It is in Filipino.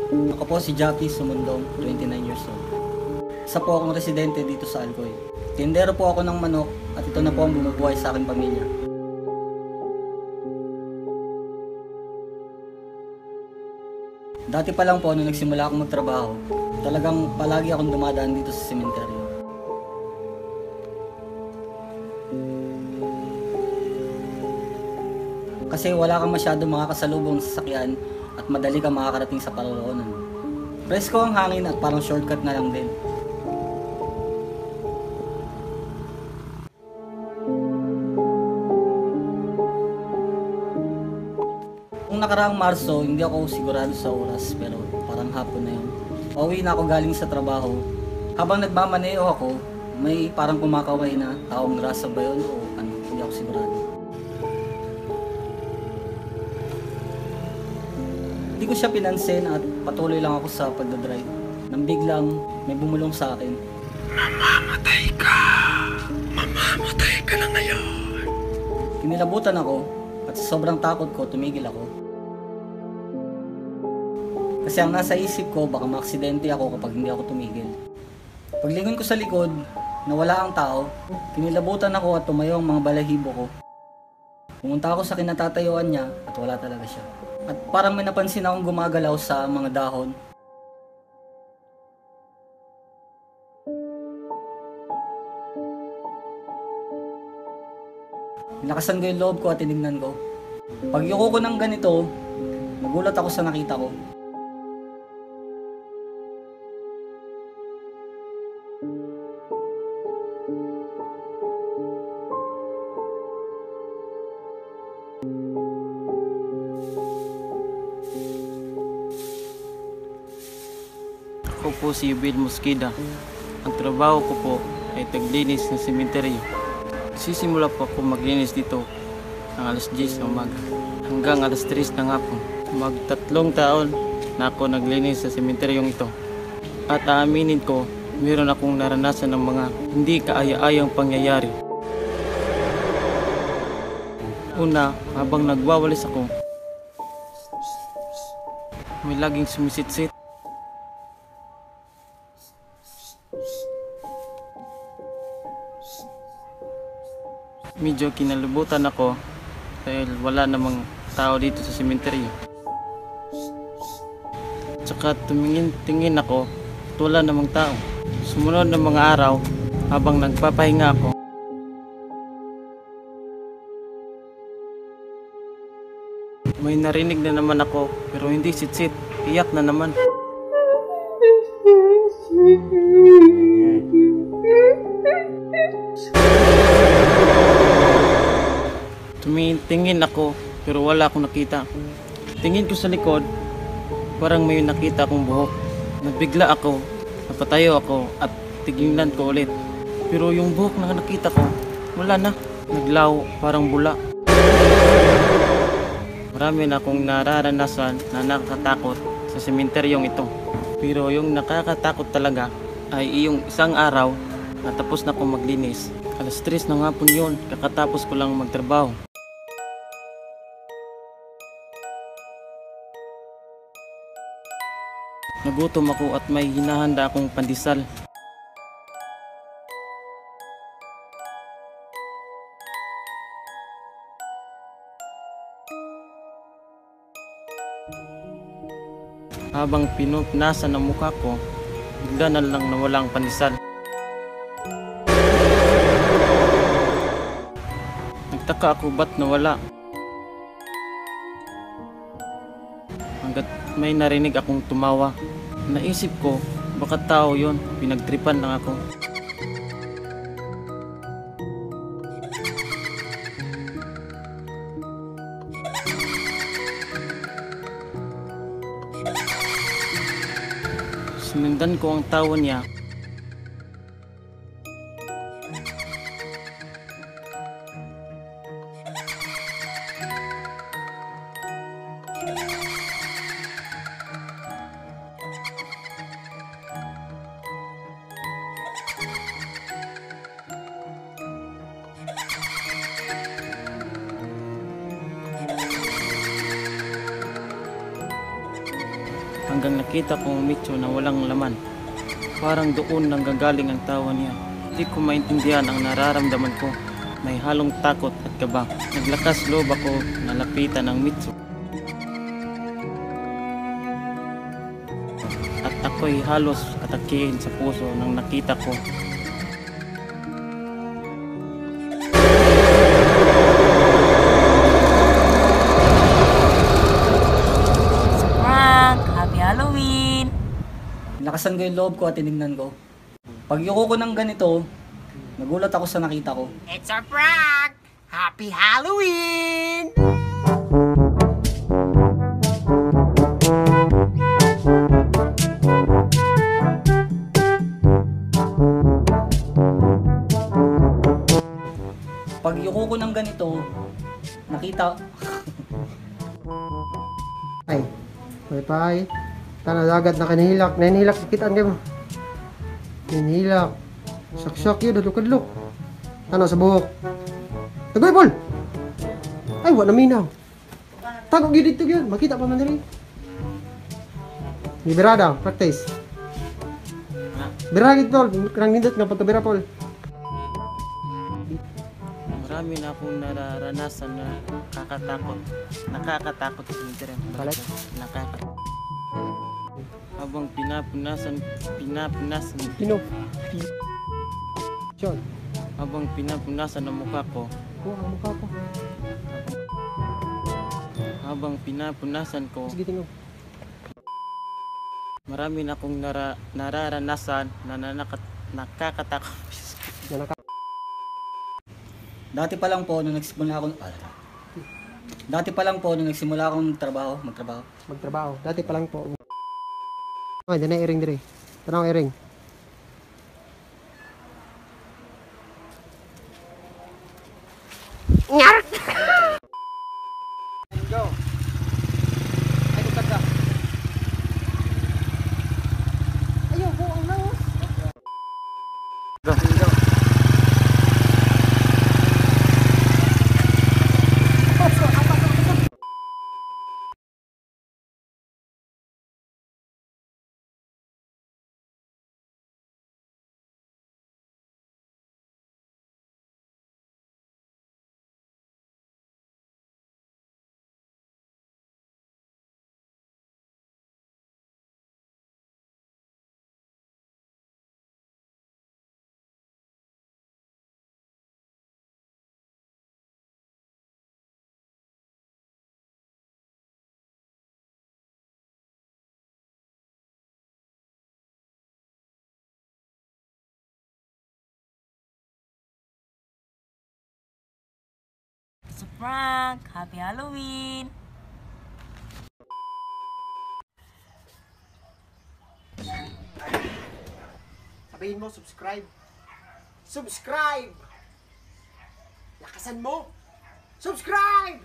Ako po si Jackie Sumundong, 29 years old. Isa po akong residente dito sa Alcoy. Tindero po ako ng manok at ito na po ang bumubuhay sa aking pamilya. Dati pa lang po nung nagsimula akong magtrabaho, talagang palagi akong dumadaan dito sa sementeryo. Kasi wala kang masyadong makakasalubong sa sasakyan at madali kang makakarating sa paroroonan. Presko ang hangin at parang shortcut na lang din. Nung nakaraang Marso, hindi ako sigurado sa oras pero parang hapon na yun. Pauwi na ako galing sa trabaho. Habang nagmamaneo ako, may parang kumakaway na taong rasa ba yun o ano, hindi ako sigurado. Hindi ko siya pinansin at patuloy lang ako sa pagdadrive. Nang biglang may bumulong sa akin. Mamamatay ka! Mamamatay ka na ngayon! Kinilabutan ako at sa sobrang takot ko tumigil ako. Kasi ang nasa isip ko baka maaksidente ako kapag hindi ako tumigil. Paglingon ko sa likod, nawala ang tao, kinilabutan ako at tumayo ang mga balahibo ko. Pumunta ako sa kinatatayuan niya at wala talaga siya. At parang may napansin akong gumagalaw sa mga dahon. Nilakasan ko yung loob ko at tinignan ko. Pagyuko ko ng ganito, nagulat ako sa nakita ko. Ako po si Bill Mosqueda. Ang trabaho ko po ay taglinis ng sementeryo. Sisimula po ako maglinis dito ng alas 10 ng umaga hanggang alas 3 ng hapon. Mag-3 taon na ako naglinis sa sementeryong ito. At aaminin ko, meron akong naranasan ng mga hindi kaaya-ayang pangyayari. Una, habang nagwawalis ako, may laging sumisitsit. Medyo kinalubutan ako dahil wala namang tao dito sa sementeryo. Tsaka tumingin-tingin ako at wala namang tao. Sumunod ng mga araw habang nagpapahinga ako, may narinig na naman ako pero hindi sitsit, iyak na naman. Tumingin ako pero wala akong nakita. Tingin ko sa likod, parang may nakita akong buhok. Nabigla ako, napatayo ako at tignan ko ulit. Pero yung buhok na nakita ko, wala na. Naglaw, parang bula. Marami na akong nararanasan na nakakatakot sa sementeryong ito. Pero yung nakakatakot talaga ay yung isang araw na tapos na akong maglinis. Alas 3 ng hapon yun, kakatapos ko lang magtrabaho. Nagutom ako at may hinahanda akong pandesal. Habang pinupunasan ang mukha ko, bigla na lang nawala ang pandesal. Nagtaka ako ba't nawala. Hanggat may narinig akong tumawa. Naisip ko, baka tao yon, pinagtripan lang ako. Sinundan ko ang tawa niya. hanggang nakita kong mitso na walang laman. Parang doon nanggagaling ang tawa niya. Hindi ko maintindihan ang nararamdaman ko. May halong takot at kaba. Naglakas loob ako na lapitan ng mitso. At ako'y halos atakihin sa puso nang nakita ko. Frank, Happy Halloween! Nakasan ko yung loob ko at tinignan ko. Pag yuko ko ng ganito, nagulat ako sa nakita ko. It's a prank! Happy Halloween! Pag yuko ko ng ganito, nakita... Ay, may pay. Tanah dagat na kanihilak. Nanihilak, kitaan kayo. Nanihilak. Sak-sak yun, dadlok-adlok. Tanah sa buhok. Tagoy, Paul! Ay, wala minaw. Tagog yun dito yun. Makita pa man rin. Liberada, practice. Biragit, Paul. Kanang nindot nga pagkabira, Paul. Marami na akong nararanasan na nakakatakot sa cemetery. Balik? Nakakatakot. Habang pinapunasan, Pino. Sean. habang pinapunasan ang mukha ko, Oh, ang mukha ko. habang pinapunasan ko, Sige, tingnan. marami na akong nararanasan na nakakatakot. Nanaka. Dati pa lang po, nung nagsimula akong magtrabaho. Magtrabaho. Dati pa lang po. Ay, dyan na iring dire. Tanong iring. Go. Ay, tutag ka. Ayaw, po ang lawas. Go. It's a prank! Happy Halloween! Sabihin mo, subscribe. Subscribe! Lakasan mo! Subscribe!